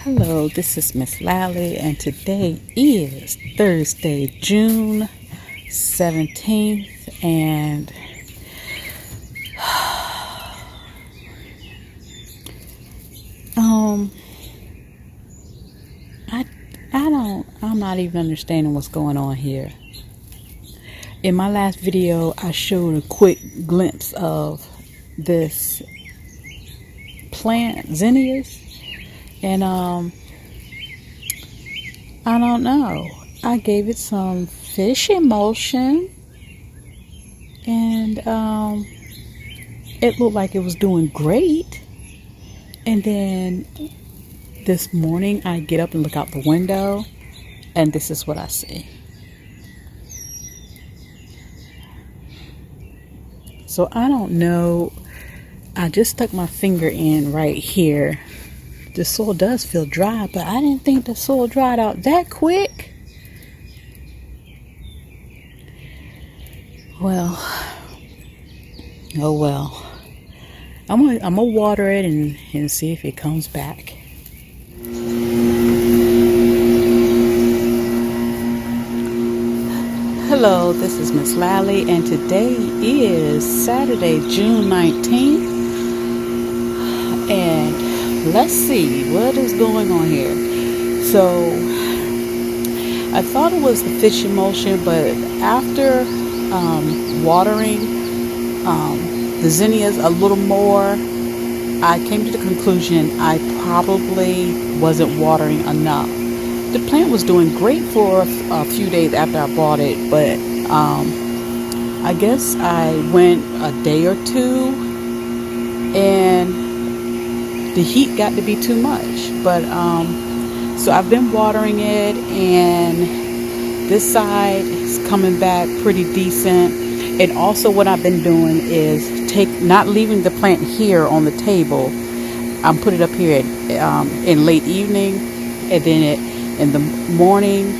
Hello, this is Miss Lally, and today is Thursday, June 17th, and um, I, I'm not even understanding what's going on here. In my last video, I showed a quick glimpse of this plant, zinnias, and I don't know. I gave it some fish emulsion, and it looked like it was doing great. And then this morning, I get up and look out the window, and this is what I see. So I don't know. I just stuck my finger in right here. The soil does feel dry, but I didn't think the soil dried out that quick. Well, oh well. I'm gonna water it and see if it comes back. Hello, this is Miss Lally, and today is Saturday, June 19th. And let's see what is going on here. So I thought it was the fish emulsion, but after watering the zinnias a little more, I came to the conclusion I probably wasn't watering enough. The plant was doing great for a few days after I bought it, but I guess I went a day or two and the heat got to be too much. But so I've been watering it, and this side is coming back pretty decent. And also what I've been doing is not leaving the plant here on the table. I'm putting it up here in late evening, and then in the morning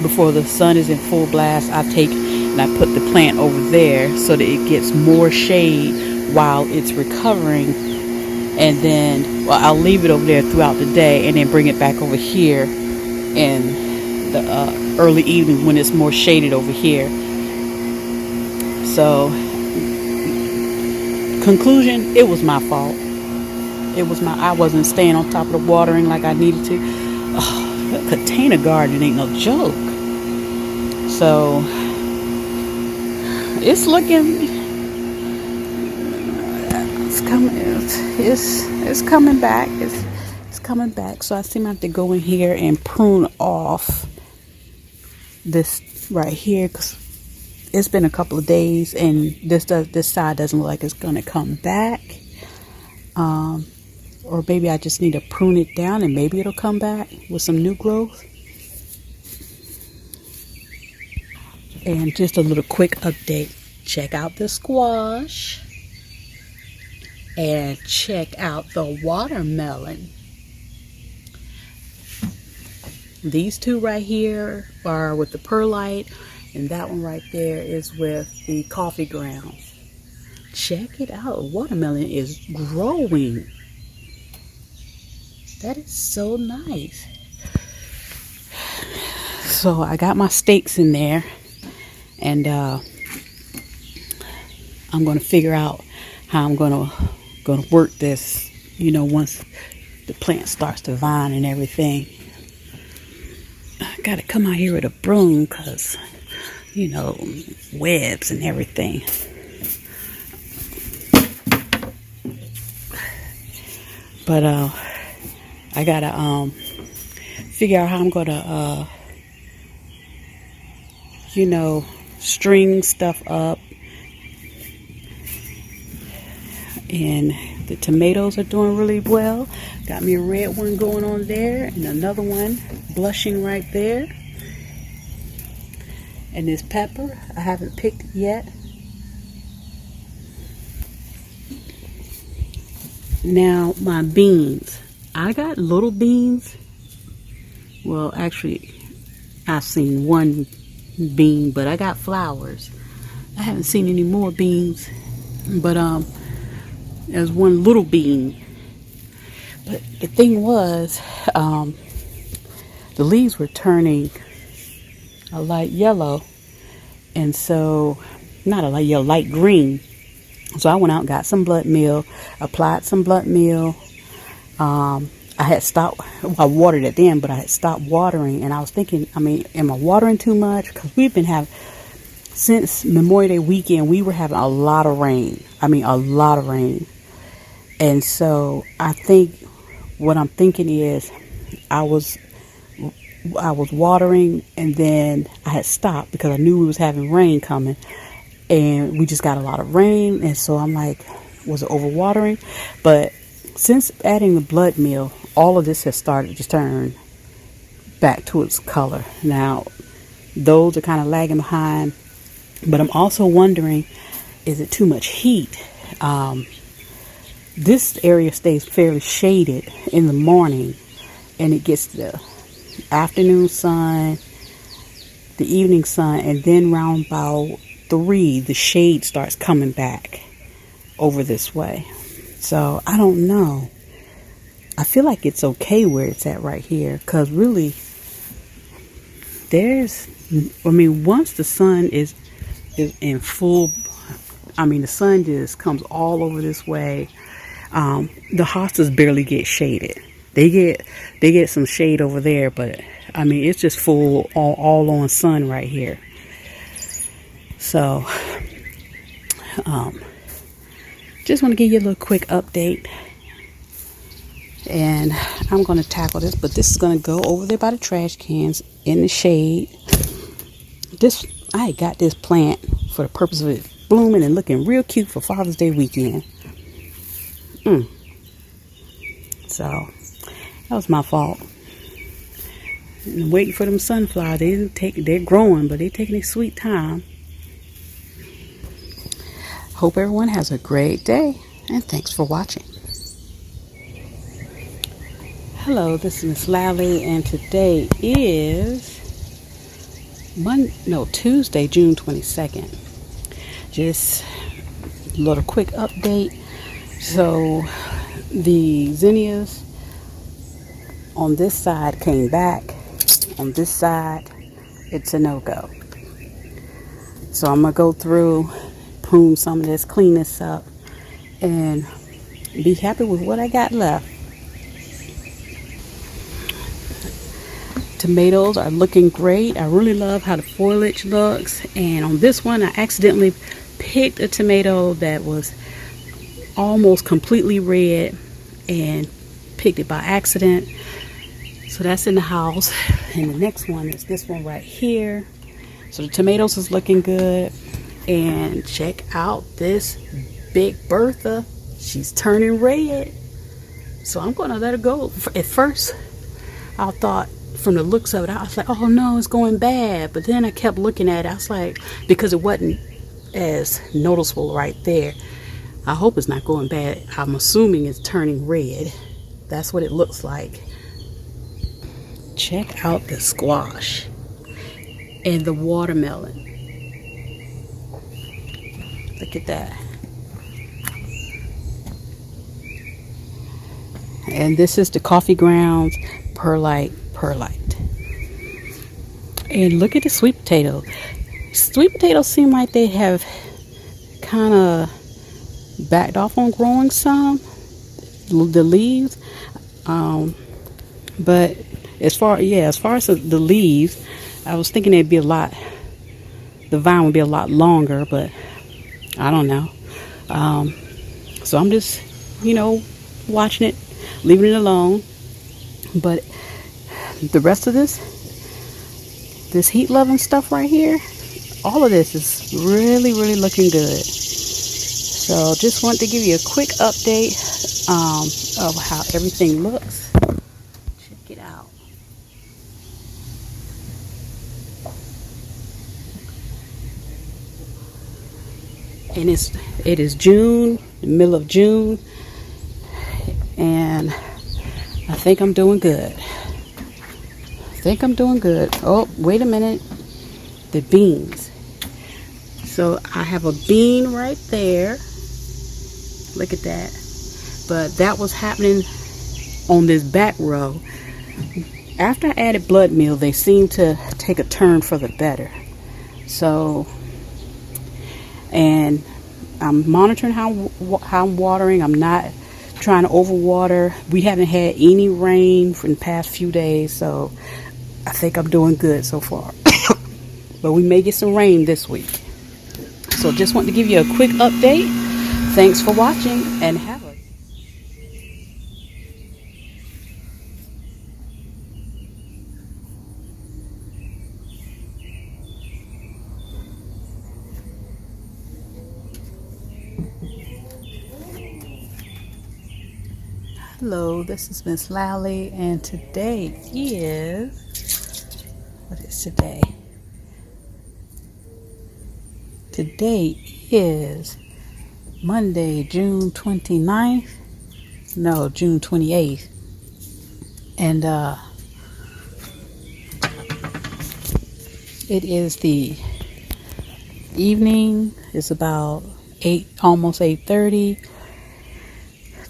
before the sun is in full blast, I take and I put the plant over there so that it gets more shade while it's recovering. And then I'll leave it over there throughout the day, and then bring it back over here in the early evening when it's more shaded over here. So, conclusion, it was my fault. I wasn't staying on top of the watering like I needed to. Oh, a container garden ain't no joke. So, it's looking, it's coming back. It's coming back. So I seem to have to go in here and prune off this right here, because it's been a couple of days, and this side doesn't look like it's gonna come back. Or maybe I just need to prune it down, and maybe it'll come back with some new growth. And just a little quick update. Check out the squash. And check out the watermelon. These two right here are with the perlite, and that one right there is with the coffee grounds. Check it out. Watermelon is growing. That is so nice. So I got my stakes in there, and I'm going to figure out how I'm going to work this, once the plant starts to vine and everything. I got to come out here with a broom because, webs and everything. But I got to figure out how I'm going to, string stuff up. And the tomatoes are doing really well. Got me a red one going on there, and another one blushing right there. And this pepper I haven't picked yet. Now my beans. I got little beans. Well, actually, I've seen one bean, but I got flowers. I haven't seen any more beans, but there's one little bean. But the thing was, the leaves were turning a light yellow, and so not a light yellow, light green. So I went out and got some blood meal, applied some blood meal. I had stopped, I watered it then, but I had stopped watering, and I was thinking, I mean, am I watering too much? Because we've been having, since Memorial Day weekend, we were having a lot of rain. I mean, a lot of rain. And so I think what I'm thinking is I was watering, and then I had stopped because I knew we was having rain coming, and we just got a lot of rain. And so I'm like, was it overwatering? But since adding the blood meal, all of this has started to turn back to its color. Now, those are kind of lagging behind, but I'm also wondering, is it too much heat? This area stays fairly shaded in the morning, and it gets the afternoon sun, the evening sun, and then round about 3, the shade starts coming back over this way. So I don't know. I feel like it's okay where it's at right here, because really once the sun is in full, I mean, the sun just comes all over this way. The hostas barely get shaded. They get some shade over there, but I mean, it's just full all on sun right here. So just want to give you a little quick update, and I'm going to tackle this, but this is going to go over there by the trash cans in the shade. I got this plant for the purpose of it blooming and looking real cute for Father's Day weekend. So that was my fault. I'm waiting for them sunflowers. They're growing, but they're taking a sweet time. Hope everyone has a great day, and thanks for watching. Hello, this is Miss Lally, and today is Tuesday, June 22nd. Just a little quick update. So the zinnias on this side came back. On this side, it's a no-go. So I'm going to go through, prune some of this, clean this up, and be happy with what I got left. Tomatoes are looking great. I really love how the foliage looks. And on this one, I accidentally picked a tomato that was almost completely red and picked it by accident. So that's in the house. And the next one is this one right here. So the tomatoes is looking good. And check out this Big Bertha. She's turning red. So I'm going to let her go. At first, I thought, from the looks of it, I was like, oh no, it's going bad. But then I kept looking at it. I was like, because it wasn't as noticeable right there, I hope it's not going bad. I'm assuming it's turning red. That's what it looks like. Check out the squash and the watermelon. Look at that. And this is the coffee grounds perlite. And look at the sweet potato. Sweet potatoes seem like they have kind of backed off on growing some, the leaves. But as far as the leaves, I was thinking the vine would be a lot longer, but I don't know. So I'm just, watching it, leaving it alone. But the rest of this heat loving stuff right here, all of this is really, really looking good. So just want to give you a quick update of how everything looks. Check it out. And it is June, the middle of June, and I think I'm doing good. Oh, wait a minute. The beans. So I have a bean right there. Look at that. But that was happening on this back row, after I added blood meal, they seem to take a turn for the better. So, and I'm monitoring how I'm watering. I'm not trying to overwater. We haven't had any rain for the past few days, so I think I'm doing good so far. But we may get some rain this week. So just want to give you a quick update. Thanks for watching and have a Hello, this is Miss Lally, and today is, what is today? Today is Monday, June 29th. No, June 28th. And it is the evening. It's about 8, almost 8:30.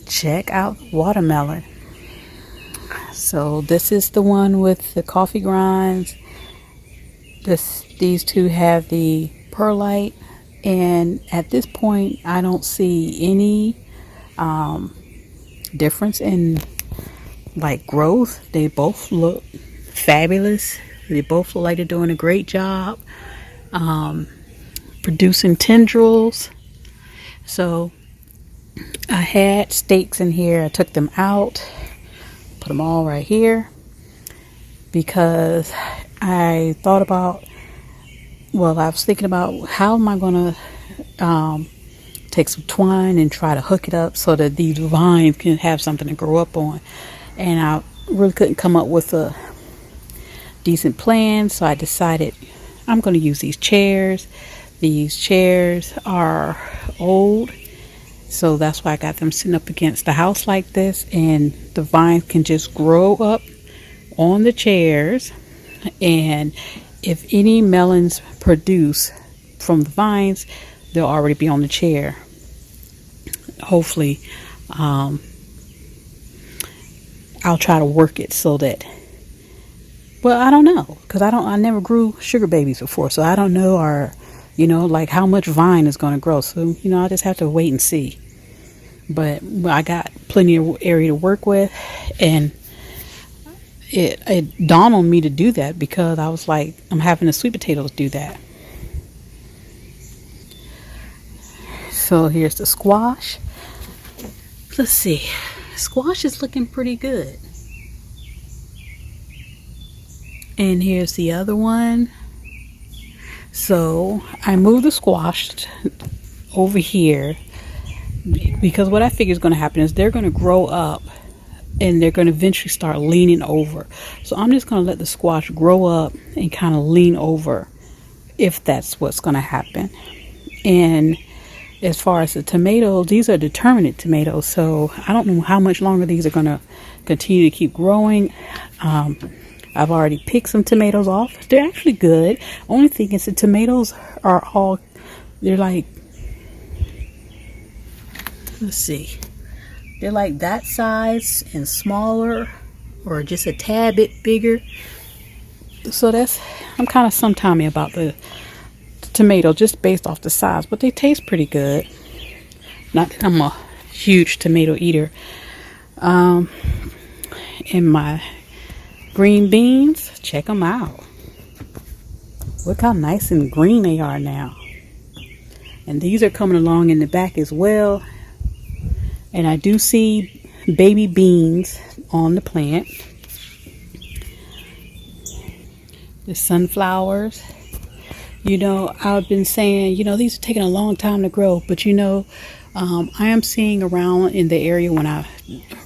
Check out watermelon. So this is the one with the coffee grinds. These two have the perlite, and at this point I don't see any difference in like growth. They both look fabulous. They both look like they're doing a great job producing tendrils. So I had stakes in here. I took them out, put them all right here, because I thought about, well, I was thinking about how am I going to take some twine and try to hook it up so that these vines can have something to grow up on. And I really couldn't come up with a decent plan, so I decided I'm going to use these chairs. These chairs are old, so that's why I got them sitting up against the house like this, and the vines can just grow up on the chairs. And if any melons produce from the vines, they'll already be on the chair. Hopefully, I'll try to work it so that, well, I don't know, because I never grew sugar babies before, so I don't know, or like how much vine is going to grow. So I'll just have to wait and see. But I got plenty of area to work with, and it dawned on me to do that because I was like, I'm having the sweet potatoes do that. So here's the squash. Let's see. Squash is looking pretty good. And here's the other one. So I moved the squash over here because what I figure is going to happen is they're going to grow up and they're going to eventually start leaning over. So I'm just going to let the squash grow up and kind of lean over if that's what's going to happen. And as far as the tomatoes, these are determinate tomatoes, so I don't know how much longer these are going to continue to keep growing. I've already picked some tomatoes off. They're actually good. Only thing is the tomatoes are all, they're like, let's see, they're like that size and smaller, or just a tad bit bigger. So I'm kind of sometimey about the tomato just based off the size, but they taste pretty good. Not that I'm a huge tomato eater. And my green beans, check them out. Look how nice and green they are now. And these are coming along in the back as well. And I do see baby beans on the plant. The sunflowers. I've been saying, these are taking a long time to grow, but I am seeing around in the area when I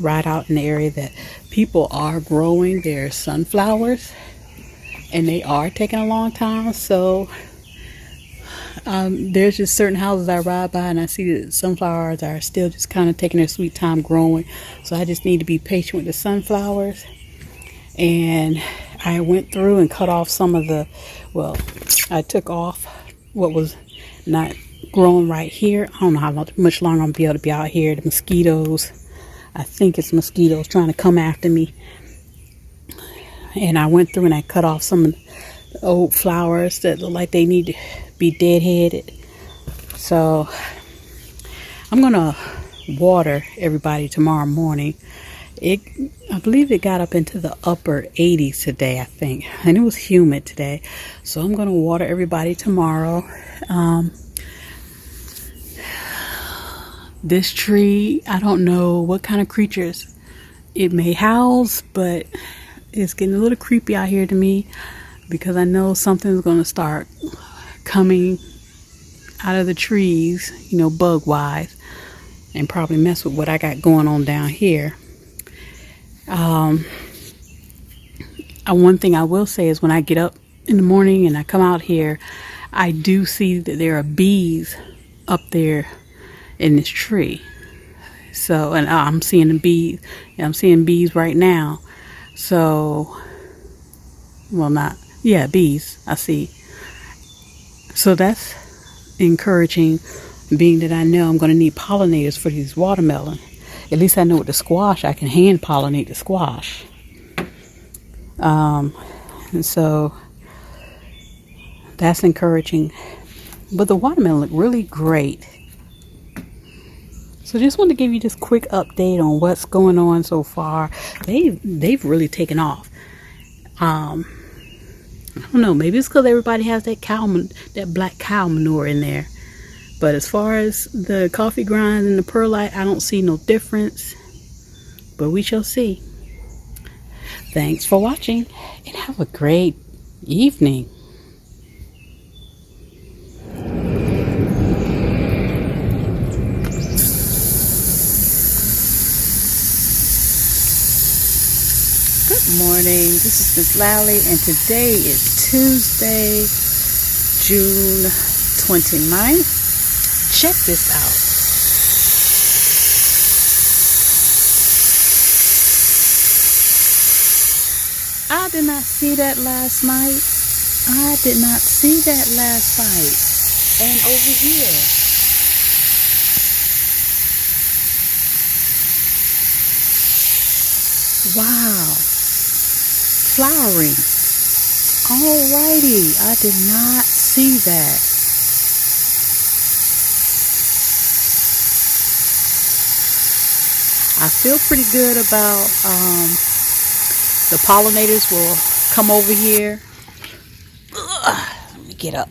ride out in the area that people are growing their sunflowers, and they are taking a long time. So there's just certain houses I ride by and I see that sunflowers are still just kind of taking their sweet time growing. So I just need to be patient with the sunflowers. And I went through and cut off some of I took off what was not growing right here. I don't know how much longer I'm going to be able to be out here. The mosquitoes, I think it's mosquitoes trying to come after me. And I went through and I cut off some of the old flowers that look like they need to be deadheaded. So I'm going to water everybody tomorrow morning. I believe it got up into the upper 80s today, I think. And it was humid today. So I'm going to water everybody tomorrow. This tree, I don't know what kind of creatures it may house, but it's getting a little creepy out here to me because I know something's going to start coming out of the trees, bug wise, and probably mess with what I got going on down here. One thing I will say is when I get up in the morning and I come out here, I do see that there are bees up there in this tree. So, and I'm seeing the bees. I'm seeing bees right now. So, bees I see. So that's encouraging, being that I know I'm going to need pollinators for these watermelon. At least I know with the squash, I can hand pollinate the squash. And so that's encouraging. But the watermelon look really great. So just wanted to give you this quick update on what's going on so far. They've really taken off. I don't know, maybe it's because everybody has that black cow manure in there. But as far as the coffee grinds and the perlite, I don't see no difference. But we shall see. Thanks for watching and have a great evening. Good morning, this is Miss Lally, and today is Tuesday, June 29th. Check this out. I did not see that last night. And over here, wow, flowering. Alrighty, I did not see that. I feel pretty good about the pollinators will come over here. Let me get up.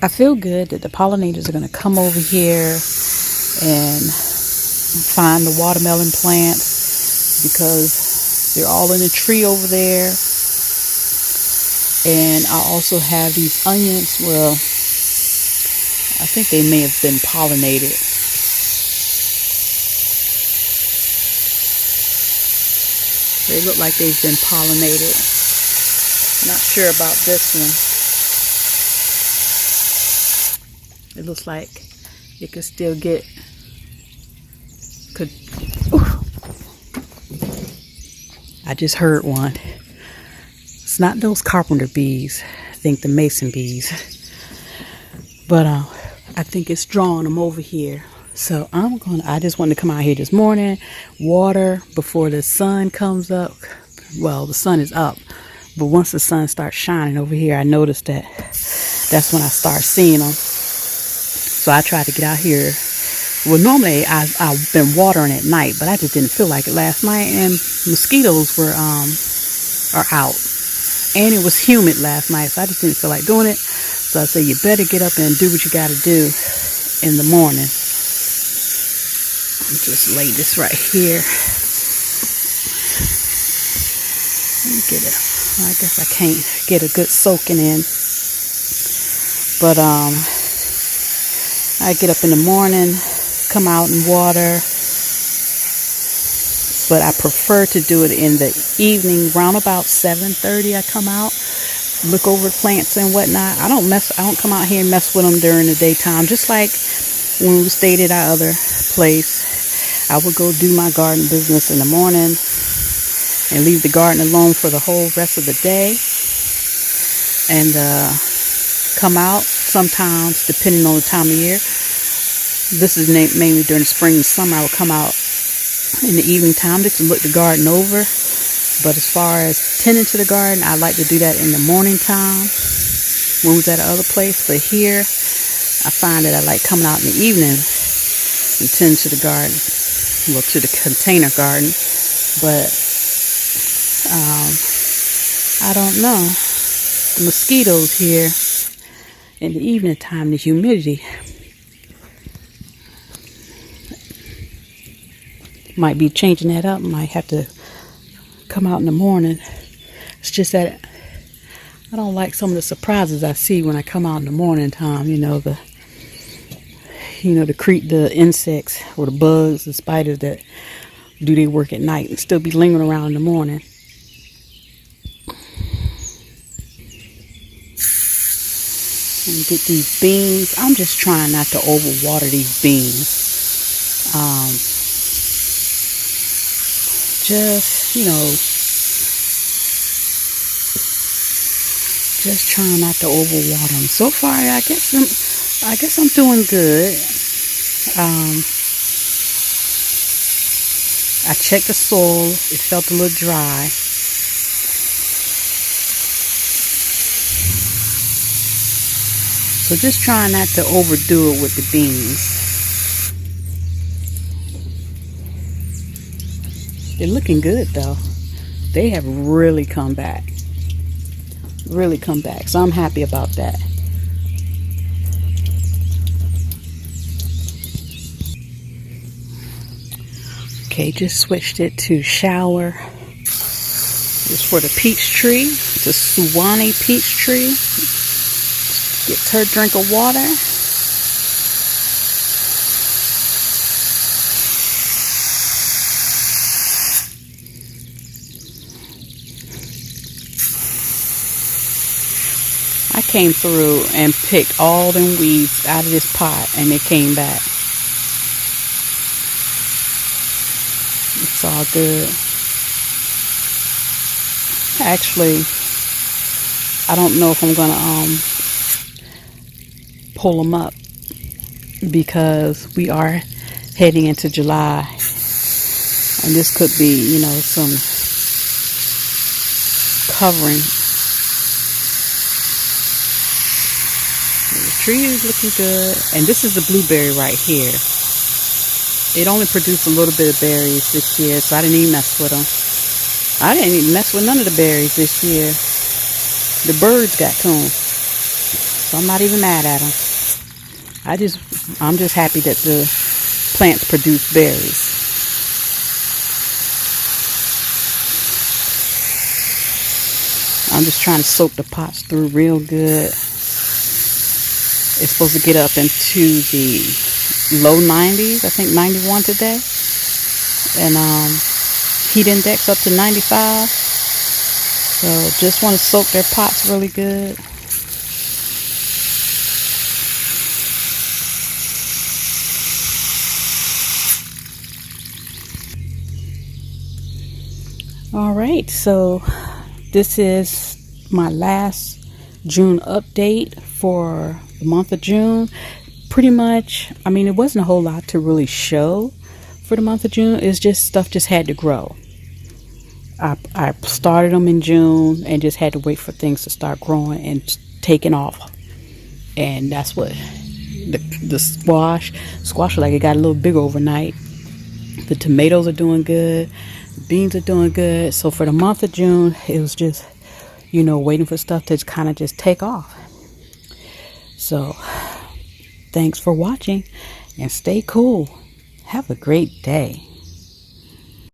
I feel good that the pollinators are going to come over here and find the watermelon plants because they're all in a tree over there. And I also have these onions. Well, I think they may have been pollinated. They look like they've been pollinated. Not sure about this one. It looks like it could still I just heard one. It's not those carpenter bees. I think the mason bees. But I think it's drawing them over here. So I just wanted to come out here this morning, water before the sun comes up. Well, the sun is up, but once the sun starts shining over here, I noticed that's when I start seeing them. So I tried to get out here. Well, normally I've been watering at night, but I just didn't feel like it last night, and mosquitoes are out, and it was humid last night, so I just didn't feel like doing it. So I said, you better get up and do what you got to do in the morning. Just lay this right here. Let me get it. I guess I can't get a good soaking in. But I get up in the morning, come out and water. But I prefer to do it in the evening, around about 7:30. I come out, look over plants and whatnot. I don't come out here and mess with them during the daytime. Just like when we stayed at our other place, I would go do my garden business in the morning and leave the garden alone for the whole rest of the day. And come out sometimes, depending on the time of year. This is mainly during the spring and summer. I would come out in the evening time just to look the garden over. But as far as tending to the garden, I like to do that in the morning time when we was at the other place. But here, I find that I like coming out in the evening and tend to the garden, well, to the container garden. But I don't know. The mosquitoes here in the evening time, the humidity might be changing that up. Might have to come out in the morning. It's just that I don't like some of the surprises I see when I come out in the morning time. The insects or the bugs, the spiders that do their work at night and still be lingering around in the morning. And get these beans. I'm just trying not to overwater these beans. Just trying not to overwater them. So far, I guess I'm doing good. I checked the soil. It felt a little dry. So just trying not to overdo it with the beans. They're looking good though. They have really come back. So I'm happy about that. Okay, just switched it to shower. This is for the peach tree. It's a Suwannee peach tree. Gets her drink of water. I came through and picked all them weeds out of this pot and they came back. It's all good. Actually, I don't know if I'm gonna pull them up because we are heading into July and this could be, some covering. The tree is looking good, and this is the blueberry right here. It only produced a little bit of berries this year, so I didn't even mess with them. I didn't even mess with none of the berries this year. The birds got to them, so I'm not even mad at them. I'm just happy that the plants produce berries. I'm just trying to soak the pots through real good. It's supposed to get up into the low 90s, I think 91 today. And heat index up to 95. So just want to soak their pots really good. All right, so this is my last June update for the month of June. Pretty much, it wasn't a whole lot to really show for the month of June. It's just stuff just had to grow. I started them in June and just had to wait for things to start growing and taking off. And that's what the squash like it got a little bigger overnight. The tomatoes are doing good. The beans are doing good. So for the month of June, it was just, waiting for stuff to kind of just take off. So thanks for watching and stay cool. Have a great day.